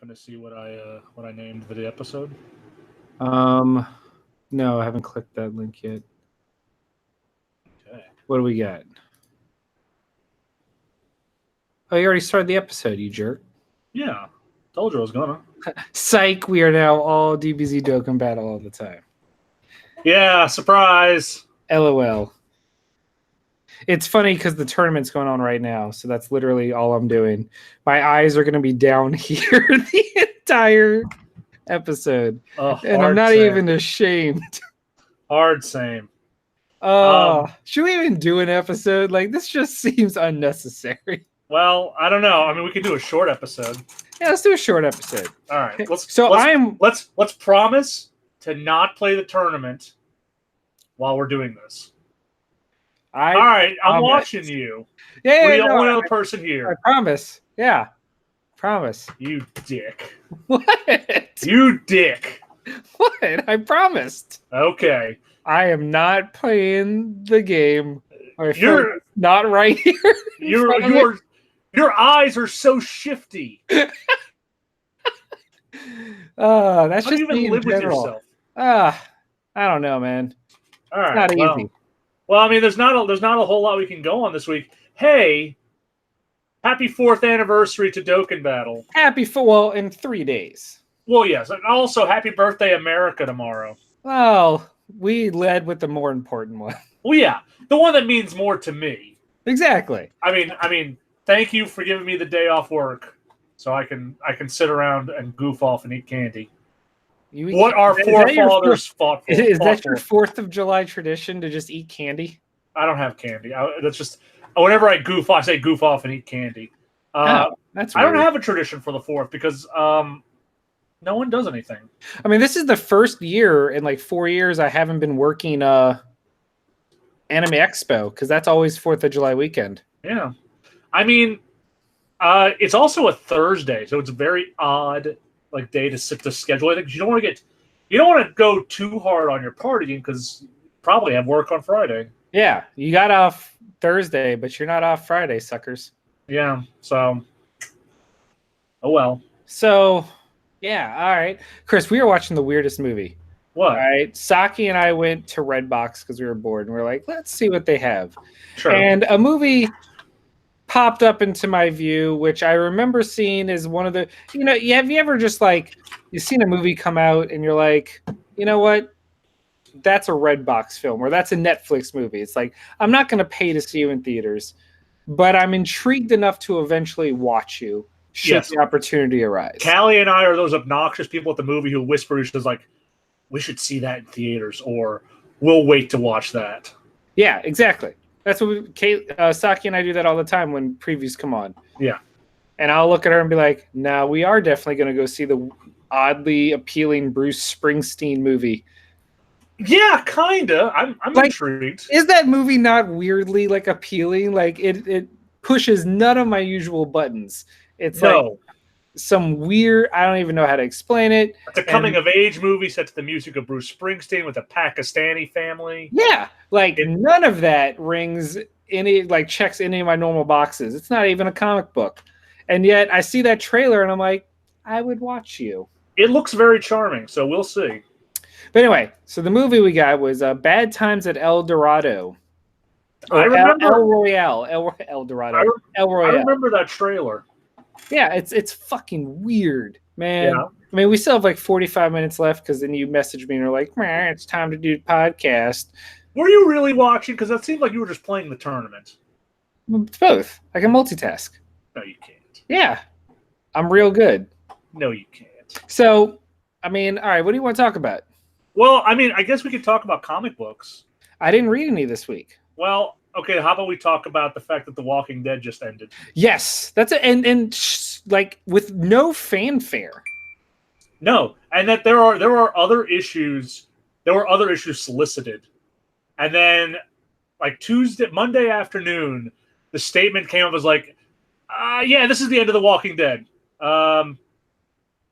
happen to see what I named for the episode? No, I haven't clicked that link yet. Okay. What do we got? Oh, you already started the episode, you jerk. Yeah, told you I was gonna. Psych, we are now all DBZ Dokkan battle all the time. Yeah, surprise. LOL. It's funny because the tournament's going on right now, so that's literally all I'm doing. My eyes are going to be down here the entire episode, and I'm not even ashamed. Hard same. Should we even do an episode? Like, this just seems unnecessary. Well, I don't know. I mean, we could do a short episode. Yeah, let's do a short episode. All right. Let's promise to not play the tournament while we're doing this. All right, I'm watching you. Yeah, we're the only other person here. I promise. Yeah, promise. You dick. What? You dick. What? I promised. Okay. I am not playing the game. You're not right here. Your eyes are so shifty. That's How just do you even live with yourself? I don't know, man. All right. It's not easy. Well, I mean, there's not a whole lot we can go on this week. Hey, happy 4th anniversary to Dokkan Battle. In 3 days. Well, yes, and also happy birthday, America, tomorrow. Well, we led with the more important one. Well, yeah, the one that means more to me. Exactly. I mean, thank you for giving me the day off work, so I can sit around and goof off and eat candy. What our forefathers fought for. Is that your 4th of July tradition to just eat candy? I don't have candy. That's just whenever I goof off, I say goof off and eat candy. That's weird. I don't have a tradition for the 4th because no one does anything. I mean, this is the first year in like 4 years I haven't been working Anime Expo because that's always 4th of July weekend. Yeah. I mean, it's also a Thursday, so it's a very odd day to schedule it because you don't want to go too hard on your partying because you probably have work on Friday. Yeah, you got off Thursday, but you're not off Friday, suckers. Yeah, so oh well. So yeah, all right, Chris, we were watching the weirdest movie. What? All right, Saki and I went to Redbox because we were bored, and we are like, let's see what they have. Sure. And a movie popped up into my view, which I remember seeing as one of the, have you ever just you've seen a movie come out and you're like, you know what? That's a Redbox film or that's a Netflix movie. It's like, I'm not going to pay to see you in theaters, but I'm intrigued enough to eventually watch you should the opportunity arise. Callie and I are those obnoxious people at the movie who whisper each other's like, we should see that in theaters or we'll wait to watch that. Yeah, exactly. That's what Saki and I do that all the time when previews come on. Yeah. And I'll look at her and be like, no, we are definitely going to go see the oddly appealing Bruce Springsteen movie. Yeah, kind of. I'm intrigued. Is that movie not weirdly appealing? It pushes none of my usual buttons. It's some weird, I don't even know how to explain it. It's a coming-of-age movie set to the music of Bruce Springsteen with a Pakistani family. Yeah, none of that rings any, checks any of my normal boxes. It's not even a comic book. And yet, I see that trailer, and I'm like, I would watch you. It looks very charming, so we'll see. But anyway, so the movie we got was Bad Times at El Dorado. I remember El Royale. El Dorado. El Royale. I remember that trailer. Yeah, it's fucking weird, man. Yeah. I mean, we still have 45 minutes left because then you messaged me and you're like, man, it's time to do the podcast. Were you really watching? Because that seemed like you were just playing the tournament. It's both. I can multitask. No, you can't. Yeah. I'm real good. No, you can't. So, I mean, all right, what do you want to talk about? Well, I mean, I guess we could talk about comic books. I didn't read any this week. Well, okay, how about we talk about the fact that The Walking Dead just ended? Yes, that's it, and with no fanfare. No, and that there are other issues. There were other issues solicited, and then Monday afternoon, the statement came up as yeah, this is the end of The Walking Dead.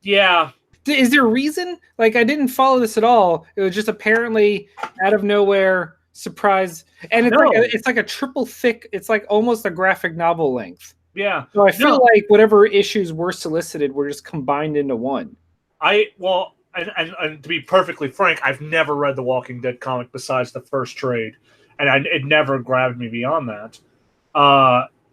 Yeah. Is there a reason? I didn't follow this at all. It was just apparently out of nowhere. Surprise. And it's like a triple thick, it's almost a graphic novel length. Yeah. So I feel No, like whatever issues were solicited were just combined into one. and to be perfectly frank, I've never read the Walking Dead comic besides the first trade, and it never grabbed me beyond that.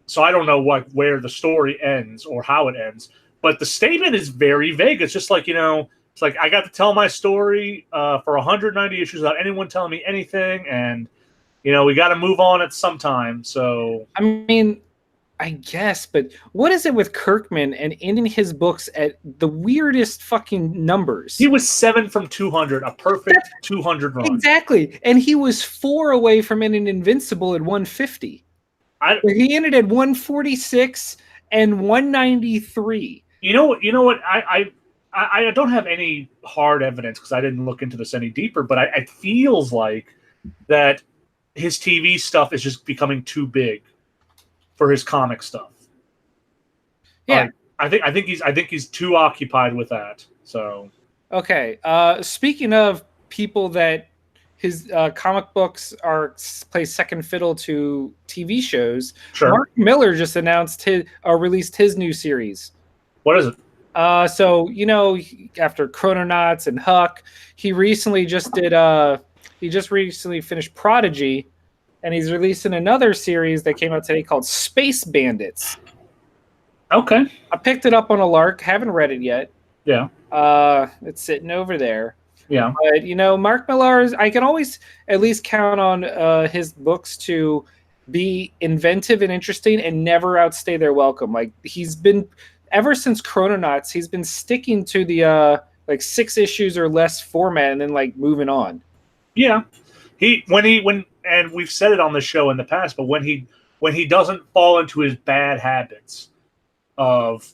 So I don't know where the story ends or how it ends. But the statement is very vague. It's just like, it's like I got to tell my story for 190 issues without anyone telling me anything, and we got to move on at some time. So I mean, I guess, but what is it with Kirkman and ending his books at the weirdest fucking numbers? he was 7 from 200, a perfect 200 run. Exactly. And he was 4 away from ending Invincible at 150. He ended at 146 and 193. You know what? I don't have any hard evidence because I didn't look into this any deeper, but it feels like that his TV stuff is just becoming too big for his comic stuff. Yeah, I think he's too occupied with that. So okay. Speaking of people that his comic books play second fiddle to TV shows, sure. Mark Miller just announced released his new series. What is it? So after Chrononauts and Huck, he just recently finished Prodigy, and he's releasing another series that came out today called Space Bandits. Okay. I picked it up on a lark, haven't read it yet. Yeah. It's sitting over there. Yeah. But Mark Millar I can always at least count on his books to be inventive and interesting and never outstay their welcome. Like he's been ever since Chrononauts, he's been sticking to the 6 issues or less format and then moving on. Yeah. And we've said it on the show in the past, but when he doesn't fall into his bad habits of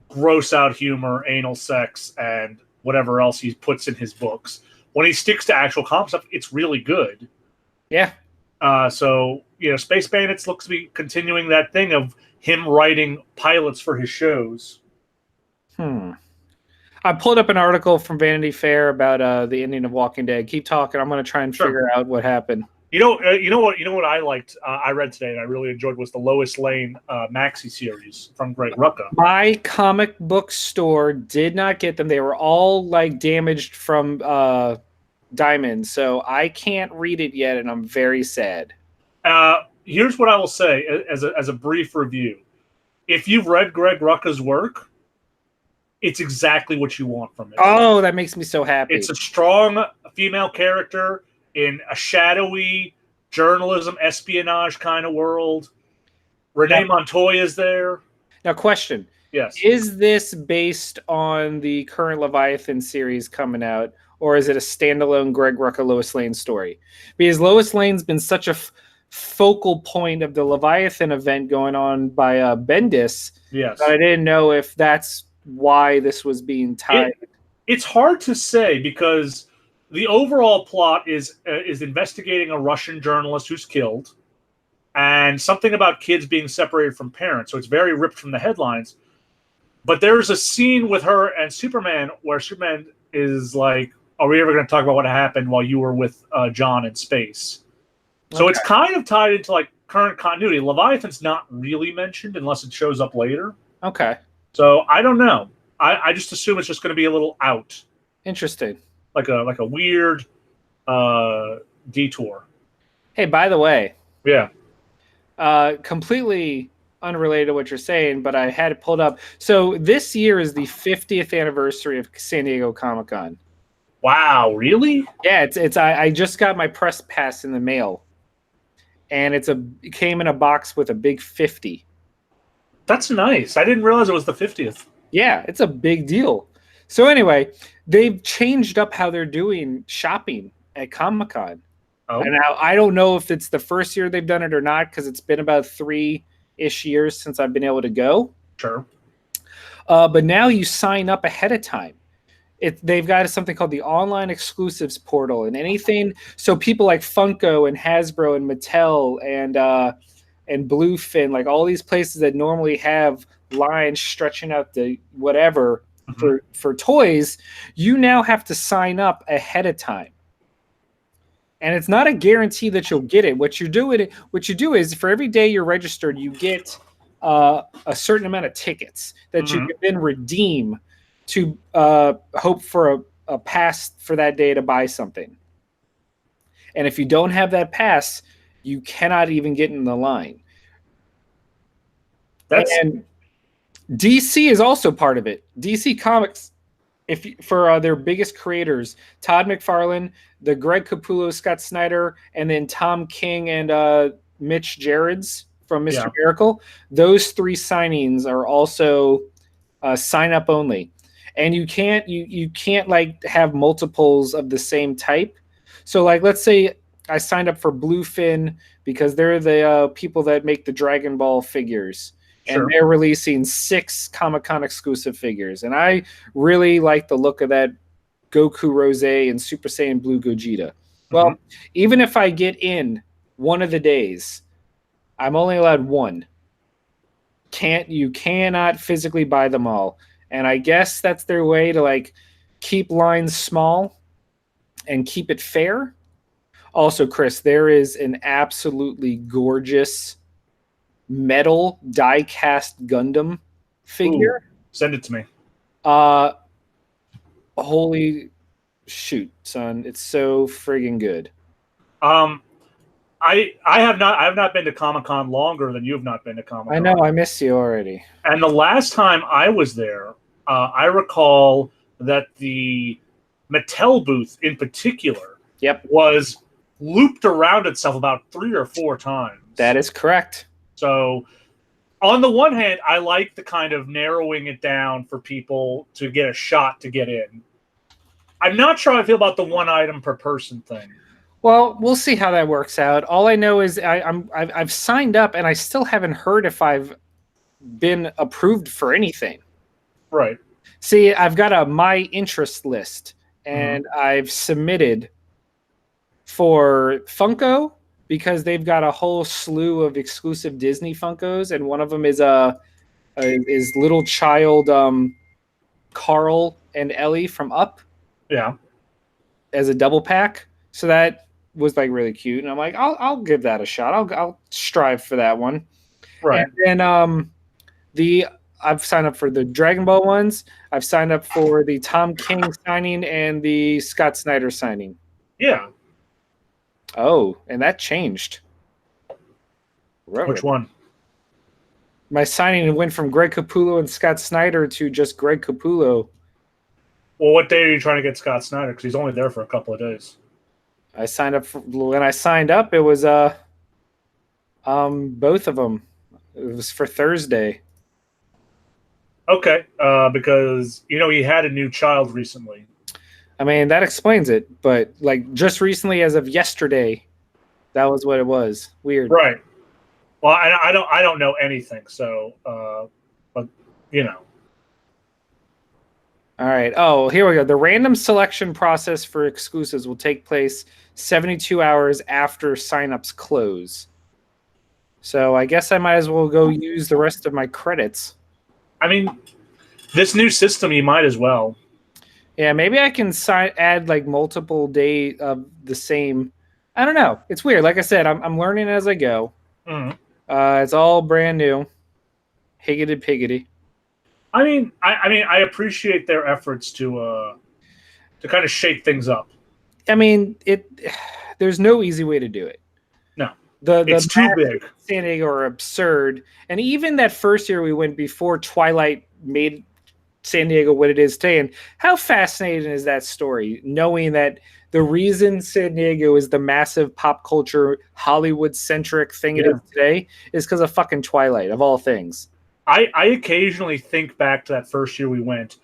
gross out humor, anal sex, and whatever else he puts in his books, when he sticks to actual comic stuff, it's really good. Yeah. So Space Bandits looks to be continuing that thing of him writing pilots for his shows. I pulled up an article from Vanity Fair about the ending of Walking Dead. Keep talking. I'm going to try and figure out what happened. You know what I liked. I read today and I really enjoyed was the Lois Lane maxi series from Greg Rucka. My comic book store did not get them. They were all damaged from Diamond, so I can't read it yet, and I'm very sad. Here's what I will say as a brief review: if you've read Greg Rucka's work, it's exactly what you want from it. Oh, that makes me so happy. It's a strong female character in a shadowy journalism, espionage kind of world. Renee Montoya's there. Now, question. Yes. Is this based on the current Leviathan series coming out, or is it a standalone Greg Rucka Lois Lane story? Because Lois Lane's been such a focal point of the Leviathan event going on by Bendis. Yes. That I didn't know if that's why this was being tied. It's hard to say because the overall plot is investigating a Russian journalist who's killed and something about kids being separated from parents. So it's very ripped from the headlines. But there's a scene with her and Superman where Superman is like, are we ever going to talk about what happened while you were with John in space? So It's kind of tied into current continuity. Leviathan's not really mentioned unless it shows up later. Okay. So I don't know. I just assume it's just going to be a little out. Interesting. Like a weird detour. Hey, by the way. Yeah. Completely unrelated to what you're saying, but I had it pulled up. So this year is the 50th anniversary of San Diego Comic-Con. Wow, really? Yeah, it's I just got my press pass in the mail. And it came in a box with a big 50. That's nice. I didn't realize it was the 50th. Yeah, it's a big deal. So anyway, they've changed up how they're doing shopping at Comic-Con. Oh. And now I don't know if it's the first year they've done it or not, because it's been about 3-ish years since I've been able to go. Sure. But now you sign up ahead of time. They've got something called the Online Exclusives Portal, and anything. So people like Funko and Hasbro and Mattel and Bluefin, all these places that normally have lines stretching out the whatever for toys, you now have to sign up ahead of time. And it's not a guarantee that you'll get it. What you do is for every day you're registered, you get a certain amount of tickets that you Mhm. can then redeem to hope for a pass for that day to buy something. And if you don't have that pass, you cannot even get in the line. That's And DC is also part of it. DC Comics, if for their biggest creators, Todd McFarlane, the Greg Capullo, Scott Snyder, and then Tom King and Mitch Gerrits from Mr. yeah. Miracle. Those 3 signings are also sign up only, and you can't like have multiples of the same type. So like, let's say I signed up for Bluefin because they're the people that make the Dragon Ball figures. Sure. And they're releasing 6 Comic-Con exclusive figures. And I really like the look of that Goku Rose and Super Saiyan Blue Gogeta. Well, even if I get in one of the days, I'm only allowed one. You cannot physically buy them all. And I guess that's their way to like keep lines small and keep it fair. Also, Chris, there is an absolutely gorgeous metal die-cast Gundam figure. Ooh, send it to me. Holy shoot, son. It's so friggin' good. I have not been to Comic-Con longer than you have not been to Comic-Con. I know, I miss you already. And the last time I was there, I recall that the Mattel booth in particular was looped around itself about 3 or 4 times. That is correct. So on the one hand, I like the kind of narrowing it down for people to get a shot to get in. I'm not sure how I feel about the 1 item per person thing. Well, we'll see how that works out. All I know is I've signed up and I still haven't heard if I've been approved for anything. Right. See, I've got a my interest list and I've submitted for Funko because they've got a whole slew of exclusive Disney Funkos, and one of them is is little child Carl and Ellie from Up. Yeah. As a double pack. So that was like really cute, and I'm like, I'll give that a shot. I'll strive for that one. Right. And then I've signed up for the Dragon Ball ones. I've signed up for the Tom King signing and the Scott Snyder signing. Yeah. Oh, and that changed. Which one? My signing went from Greg Capullo and Scott Snyder to just Greg Capullo. Well, what day are you trying to get Scott Snyder? Because he's only there for a couple of days. I signed up when I signed up. It was both of them. It was for Thursday. Okay, because he had a new child recently. I mean, that explains it. But like just recently, as of yesterday, that was what it was. Weird, right? Well, I don't know anything. So, but All right. Oh, here we go. The random selection process for exclusives will take place 72 hours after signups close. So I guess I might as well go use the rest of my credits. I mean, this new system, you might as well. Yeah, maybe I can add like multiple day of the same. I don't know. It's weird. Like I said, I'm learning as I go. It's all brand new. Higgity piggity. I mean, I appreciate their efforts to kind of shake things up. I mean, there's no easy way to do it. No, it's too big. San Diego are absurd, and even that first year we went before Twilight made San Diego what it is today. And how fascinating is that story? Knowing that the reason San Diego is the massive pop culture Hollywood centric thing it is today is because of fucking Twilight, of all things. I occasionally think back to that first year we went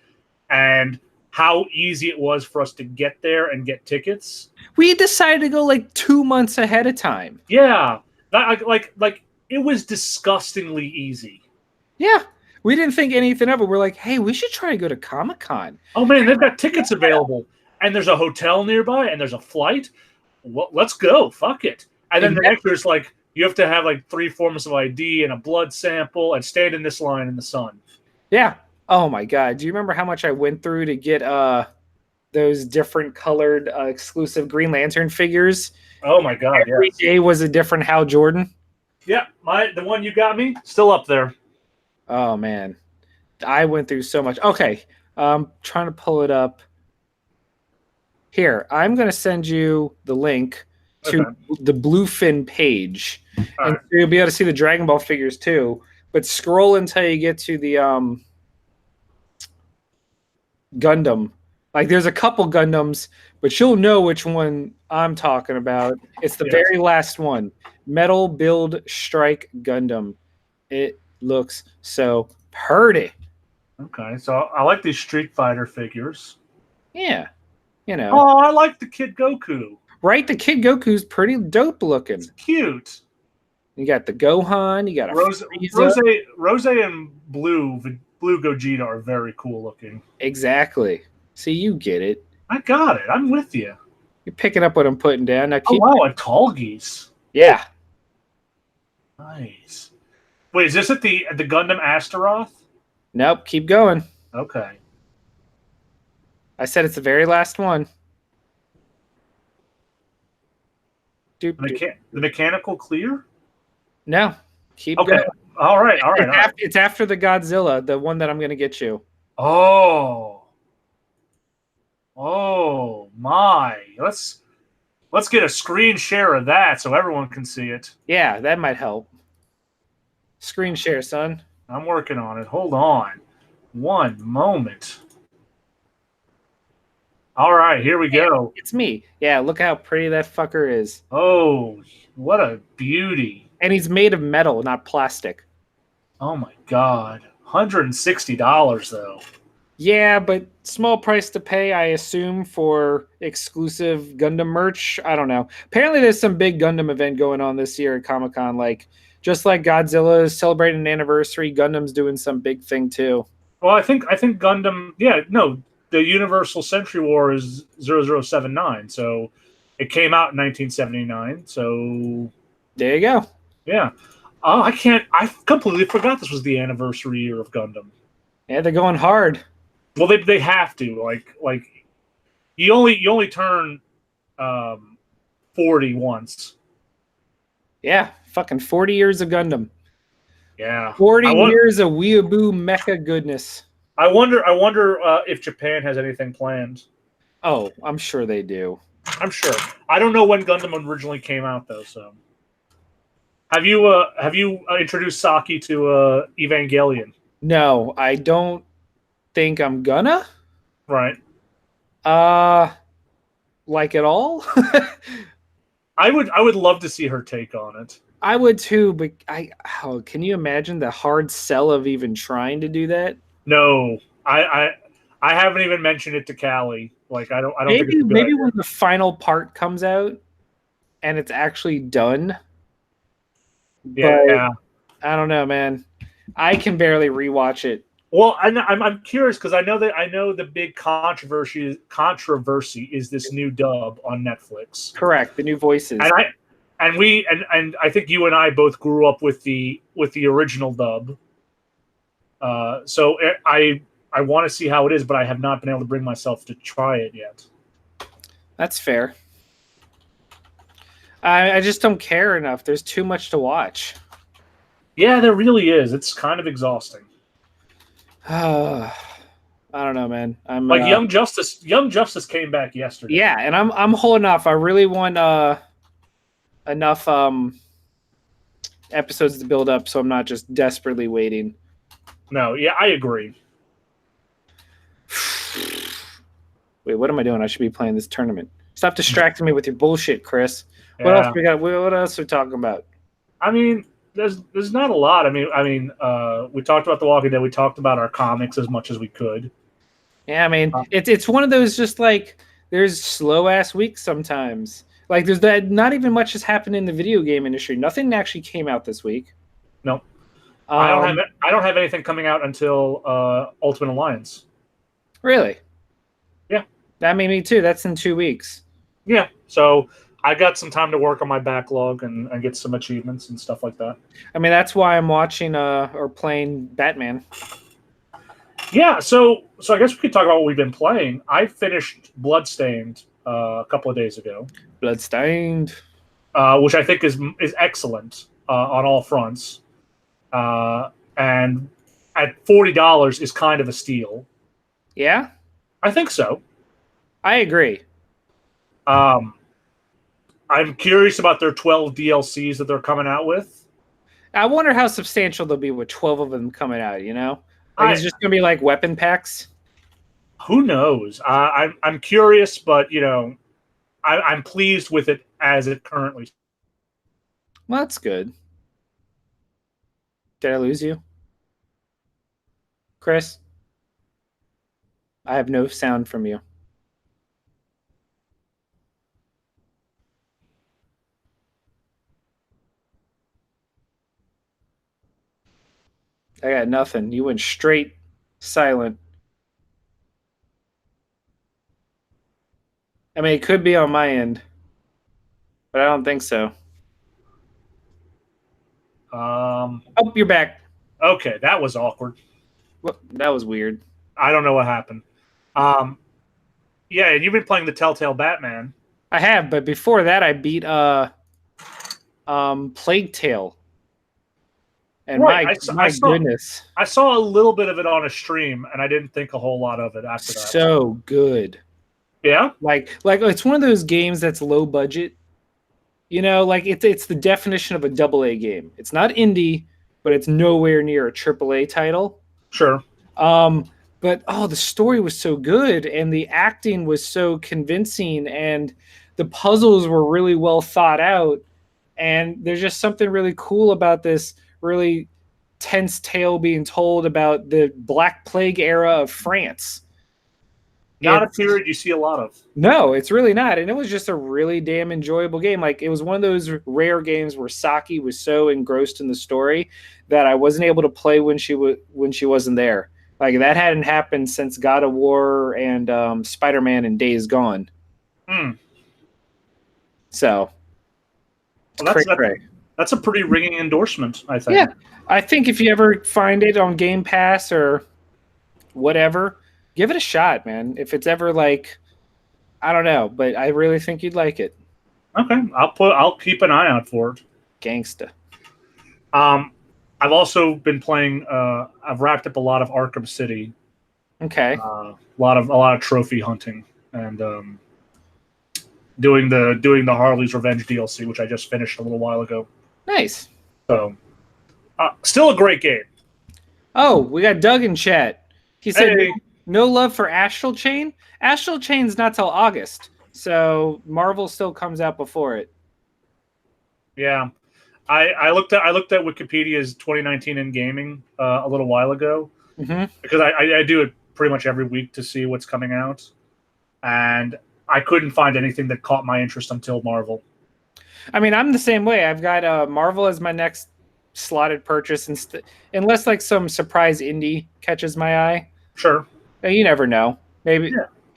and how easy it was for us to get there and get tickets. We decided to go like 2 months ahead of time. Yeah. Like it was disgustingly easy. Yeah. We didn't think anything of it. We're like, hey, we should try to go to Comic-Con. Oh, man, they've got tickets available. And there's a hotel nearby and there's a flight. Well, let's go. Fuck it. And then the next year's like, you have to have like 3 forms of ID and a blood sample and stand in this line in the sun. Yeah. Oh my God. Do you remember how much I went through to get those different colored exclusive Green Lantern figures? Oh my God. Every day was a different Hal Jordan. Yeah. The one you got me, still up there. Oh man, I went through so much. Okay, trying to pull it up. Here, I'm going to send you the link to Okay. the Bluefin page, All and right. you'll be able to see the Dragon Ball figures too. But scroll until you get to the Gundam. Like, there's a couple Gundams, but you'll know which one I'm talking about. It's the Yes. very last one, Metal Build Strike Gundam. It looks so pretty. Okay. So I like these Street Fighter figures. Yeah, you know, Oh, I like the Kid Goku. right? The Kid Goku's pretty dope looking. It's cute. You got the Gohan, you got a Rose, Frieza. Rose, and Blue Gogeta are very cool looking. Exactly. See, you get it. I got it. I'm with you. You're picking up what I'm putting down. Now Oh keep. wow, a tall geese. Yeah. Nice. Wait, is this at the Gundam Astaroth? Nope. Keep going. Okay. I said it's the very last one. Doop, doop. The mechanical clear? No. Keep Okay. going. All right. All right. All right. It's after the Godzilla, the one that I'm going to get you. Oh. Oh my. Let's get a screen share of that so everyone can see it. Yeah, that might help. Screen share, son. I'm working on it. Hold on. One moment. All right, here we go. It's me. Yeah, look how pretty that fucker is. Oh, what a beauty. And he's made of metal, not plastic. Oh my god. $160 though. Yeah, but small price to pay, I assume, for exclusive Gundam merch. I don't know. Apparently, there's some big Gundam event going on this year at Comic-Con. Like, just like Godzilla is celebrating an anniversary, Gundam's doing some big thing too. Well, I think Gundam, yeah, no, the Universal Century War is 0079, so it came out in 1979. So there you go. Yeah. I completely forgot this was the anniversary year of Gundam. Yeah, they're going hard. Well, they have to. Like you only turn 40 once. Yeah, fucking 40 years of Gundam. Yeah. 40 years of weeaboo mecha goodness. I wonder if Japan has anything planned. Oh, I'm sure they do. I'm sure. I don't know when Gundam originally came out though, so have you introduced Saki to Evangelion? No, I don't think I'm gonna. Right. Like at all? I would love to see her take on it. I would too, but can you imagine the hard sell of even trying to do that? No. I haven't even mentioned it to Callie. Like I don't think it's a good maybe idea. when the final part comes out and it's actually done. Yeah. I don't know, man. I can barely rewatch it. Well, I'm curious because I know the big controversy is this new dub on Netflix. Correct, the new voices. And I think you and I both grew up with the original dub. So I want to see how it is, but I have not been able to bring myself to try it yet. That's fair. I just don't care enough. There's too much to watch. Yeah, there really is. It's kind of exhausting. I don't know, man. I'm like Young Justice. Young Justice came back yesterday. Yeah, and I'm holding off. I really want enough episodes to build up, so I'm not just desperately waiting. No, yeah, I agree. Wait, what am I doing? I should be playing this tournament. Stop distracting me with your bullshit, Chris. Yeah. What else we got? What else are we talking about? I mean, there's not a lot. I mean, we talked about The Walking Dead. We talked about our comics as much as we could. Yeah, I mean, it's one of those just like there's slow ass weeks sometimes. Like there's that not even much has happened in the video game industry. Nothing actually came out this week. No, I don't have anything coming out until Ultimate Alliance. Really? Yeah. That made me too. That's in 2 weeks. Yeah. So I got some time to work on my backlog and get some achievements and stuff like that. I mean, that's why I'm watching or playing Batman. Yeah, so I guess we could talk about what we've been playing. I finished Bloodstained a couple of days ago. Bloodstained. Which I think is excellent on all fronts. And at $40 is kind of a steal. Yeah, I think so. I agree. I'm curious about their 12 DLCs that they're coming out with. I wonder how substantial they'll be with 12 of them coming out, you know? Like, it's I just going to be like weapon packs. Who knows? I'm curious, but you know, I'm pleased with it as it currently. Well, that's good. Did I lose you? Chris? I have no sound from you. I got nothing. You went straight silent. I mean, it could be on my end, but I don't think so. Oh, you're back. Okay, that was awkward. Well, that was weird. I don't know what happened. Yeah, and you've been playing the Telltale Batman. I have, but before that, I beat Plague Tale. And right, my goodness, I saw a little bit of it on a stream, and I didn't think a whole lot of it after that. So good. Yeah, like it's one of those games that's low budget. You know, like it's the definition of a AA game. It's not indie, but it's nowhere near a AAA title. sure. But the story was so good, and the acting was so convincing, and the puzzles were really well thought out. And there's just something really cool about this really tense tale being told about the Black Plague era of France. Not a period you see a lot of. No, it's really not. And it was just a really damn enjoyable game. Like, it was one of those rare games where Saki was so engrossed in the story that I wasn't able to play when she wasn't there. Like, that hadn't happened since God of War and Spider-Man and Days Gone. So, well, that's a pretty ringing endorsement, I think. Yeah, I think if you ever find it on Game Pass or whatever, give it a shot, man. If it's ever like, I don't know, but I really think you'd like it. Okay, I'll keep an eye out for it. Gangsta. I've also been playing. I've wrapped up a lot of Arkham City. Okay. A lot of trophy hunting and doing the Harley's Revenge DLC, which I just finished a little while ago. Nice. So, still a great game. Oh, we got Doug in chat. He said, Hey. No love for Astral Chain. Astral Chain's not till August, so Marvel still comes out before it. Yeah, I looked at Wikipedia's 2019 in gaming a little while ago because I do it pretty much every week to see what's coming out, and I couldn't find anything that caught my interest until Marvel. I mean, I'm the same way. I've got Marvel as my next slotted purchase, unless like some surprise indie catches my eye. Sure. You never know. Maybe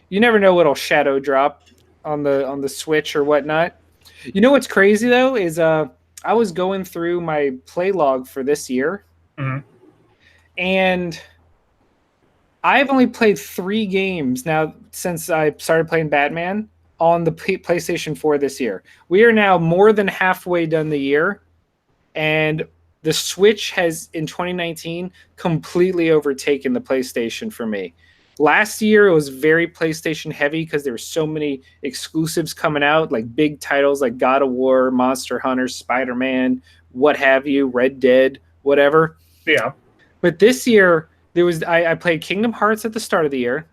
you never know what'll shadow drop on the Switch or whatnot. You know what's crazy though is I was going through my play log for this year, and I've only played 3 games now since I started playing Batman on the PlayStation 4 this year. We are now more than halfway done the year, and the Switch has, in 2019, completely overtaken the PlayStation for me. Last year, it was very PlayStation heavy because there were so many exclusives coming out, like big titles like God of War, Monster Hunter, Spider-Man, what have you, Red Dead, whatever. Yeah. But this year, I played Kingdom Hearts at the start of the year.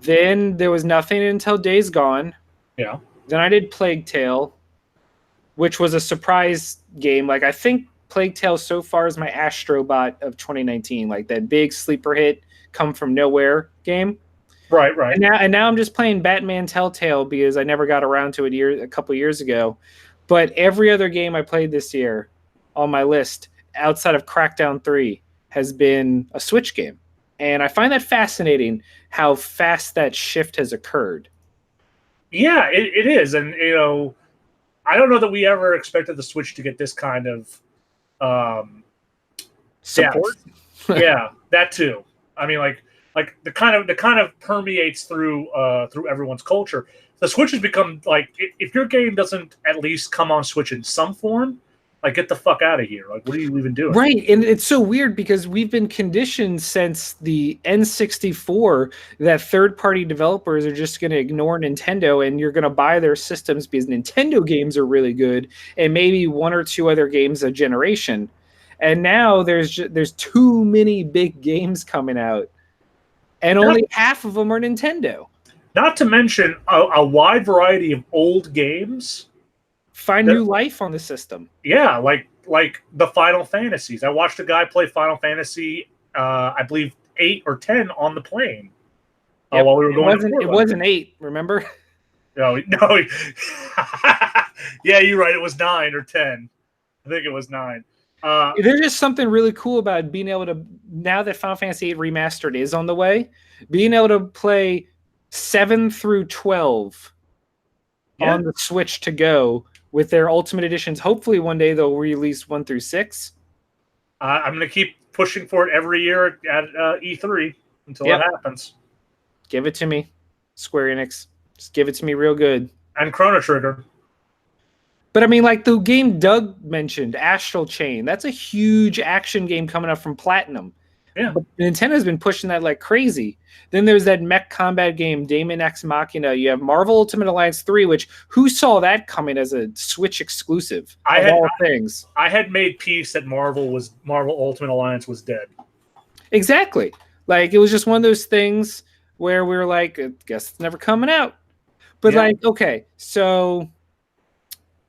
Then there was nothing until Days Gone. Yeah. Then I did Plague Tale, which was a surprise game. Like, I think Plague Tale so far is my Astrobot of 2019, like that big sleeper hit, come from nowhere game. Right. And now I'm just playing Batman Telltale because I never got around to it a couple years ago. But every other game I played this year on my list, outside of Crackdown 3, has been a Switch game. And I find that fascinating how fast that shift has occurred. Yeah, it is. And, you know, I don't know that we ever expected the Switch to get this kind of Support? Yeah, that too. I mean, like the kind of permeates through everyone's culture. The Switch has become like, if your game doesn't at least come on Switch in some form, Like, get the fuck out of here. Like, what are you even doing? Right, and it's so weird because we've been conditioned since the N64 that third-party developers are just going to ignore Nintendo, and you're going to buy their systems because Nintendo games are really good, and maybe one or two other games a generation. And now there's too many big games coming out, and only half of them are Nintendo. Not to mention a wide variety of old games find new life on the system. Yeah, like the Final Fantasies. I watched a guy play Final Fantasy, I believe 8 or 10 on the plane while we were going. It wasn't 8. Remember? No. Yeah, you're right. It was 9 or 10. I think it was 9. There's just something really cool about being able to, now that Final Fantasy VIII Remastered is on the way, being able to play 7 through 12 on the Switch to go with their Ultimate Editions. Hopefully one day they'll release 1 through 6. I'm going to keep pushing for it every year at E3 until it happens. Give it to me, Square Enix. Just give it to me real good. And Chrono Trigger. But I mean, like the game Doug mentioned, Astral Chain, that's a huge action game coming up from Platinum. Yeah. But Nintendo's been pushing that like crazy. Then there's that mech combat game, Daemon X Machina. You have Marvel Ultimate Alliance 3, which who saw that coming as a Switch exclusive? I had made peace that Marvel Ultimate Alliance was dead. Exactly. Like it was just one of those things where we were like, I guess it's never coming out. But like, okay, so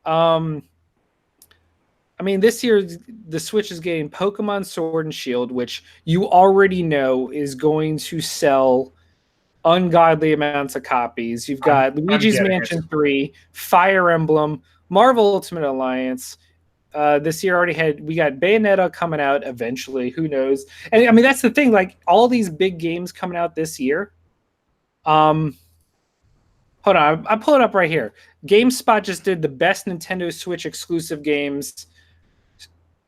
I mean, this year the Switch is getting Pokemon Sword and Shield, which you already know is going to sell ungodly amounts of copies. You've got Luigi's Mansion 3, Fire Emblem, Marvel Ultimate Alliance. This year we got Bayonetta coming out eventually. Who knows? And I mean, that's the thing. Like all these big games coming out this year. Hold on, I pull it up right here. GameSpot just did the best Nintendo Switch exclusive games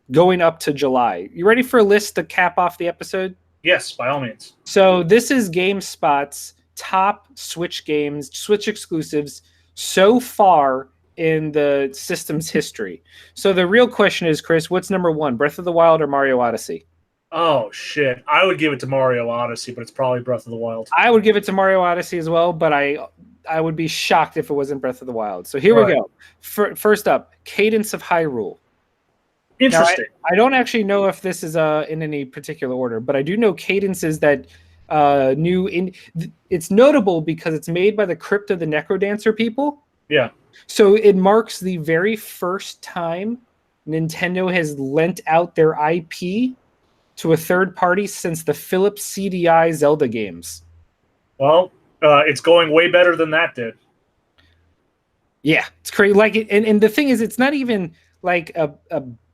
going up to July. You ready for a list to cap off the episode? Yes, by all means. So this is GameSpot's top Switch games, Switch exclusives so far in the system's history. So the real question is, Chris, what's number 1, Breath of the Wild or Mario Odyssey? Oh, shit. I would give it to Mario Odyssey, but it's probably Breath of the Wild. I would give it to Mario Odyssey as well, but I would be shocked if it wasn't Breath of the Wild. So here we go. First up, Cadence of Hyrule. Interesting. Now, I don't actually know if this is in any particular order, but I do know Cadence is that it's notable because it's made by the Crypt of the Necrodancer people. Yeah. So it marks the very first time Nintendo has lent out their IP to a third party since the Philips CDI Zelda games. Well, it's going way better than that did. Yeah, it's crazy. Like, and the thing is, it's not even like a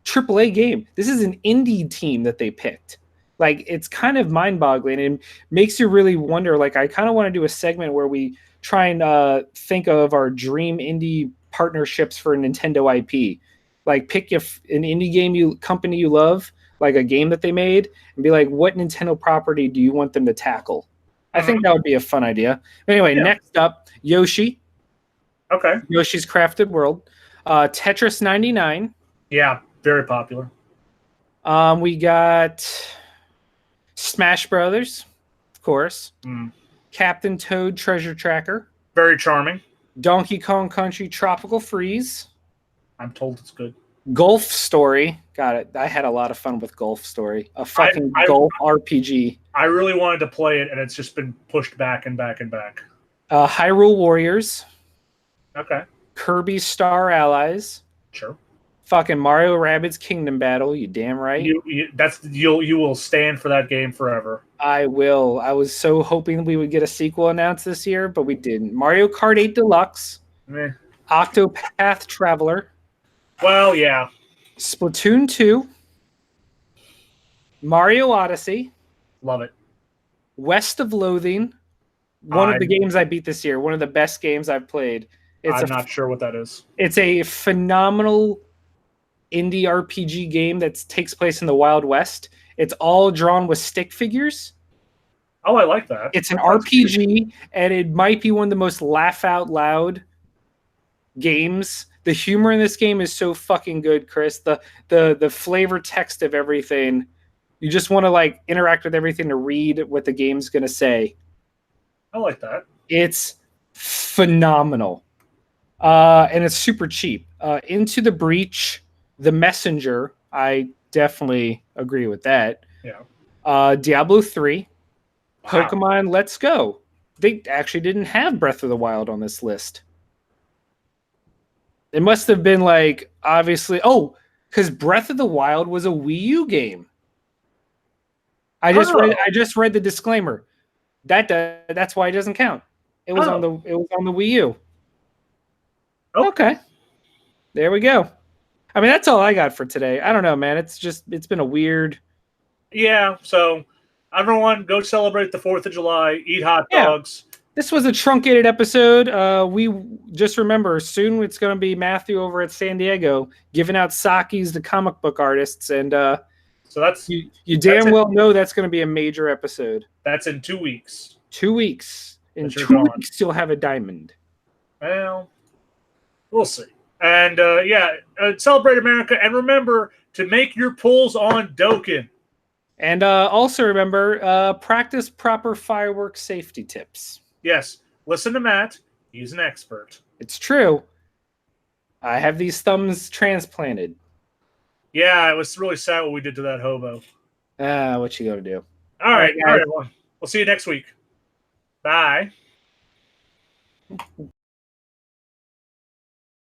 AAA game. This is an indie team that they picked. Like, it's kind of mind-boggling and makes you really wonder. Like, I kind of want to do a segment where we try and think of our dream indie partnerships for Nintendo IP. Like, pick an indie company you love, like a game that they made, and be like, what Nintendo property do you want them to tackle? I think that would be a fun idea. Anyway, next up, Yoshi. Okay. Yoshi's Crafted World. Tetris 99. Yeah, very popular. We got Smash Brothers, of course. Captain Toad Treasure Tracker. Very charming. Donkey Kong Country Tropical Freeze. I'm told it's good. Golf Story. Got it. I had a lot of fun with Golf Story. A fucking golf RPG. I really wanted to play it, and it's just been pushed back and back and back. Hyrule Warriors. Okay. Kirby Star Allies. Sure. Fucking Mario Rabbids Kingdom Battle. You damn right. You will stand for that game forever. I will. I was so hoping we would get a sequel announced this year, but we didn't. Mario Kart 8 Deluxe. Octopath Traveler. Well, yeah. Splatoon 2. Mario Odyssey. Love it. West of Loathing. One of the games I beat this year. One of the best games I've played. I'm not sure what that is. It's a phenomenal indie RPG game that takes place in the Wild West. It's all drawn with stick figures. Oh, I like that. It's an RPG, and it might be one of the most laugh out loud games The humor in this game is so fucking good, Chris. The flavor text of everything. You just want to like interact with everything to read what the game's gonna say. I like that. It's phenomenal. And it's super cheap. Into the Breach, The Messenger. I definitely agree with that. Yeah. Diablo 3, Wow. Pokemon Let's Go. They actually didn't have Breath of the Wild on this list. It must have been like, obviously, because Breath of the Wild was a Wii U game. I just read the disclaimer. That's why it doesn't count. It was on the Wii U. Okay. There we go. I mean, that's all I got for today. I don't know, man. It's been a weird. Yeah. So everyone go celebrate the 4th of July, eat hot dogs. This was a truncated episode. We just remember soon it's going to be Matthew over at San Diego giving out sakis to comic book artists. And so that's you damn well know that's going to be a major episode. That's in 2 weeks. 2 weeks. In 2 weeks, you'll have a diamond. Well, we'll see. And celebrate America. And remember to make your pulls on Dokkan. And also remember, practice proper fireworks safety tips. Yes. Listen to Matt. He's an expert. It's true. I have these thumbs transplanted. Yeah, it was really sad what we did to that hobo. What you got to do? All right, everyone. We'll see you next week. Bye.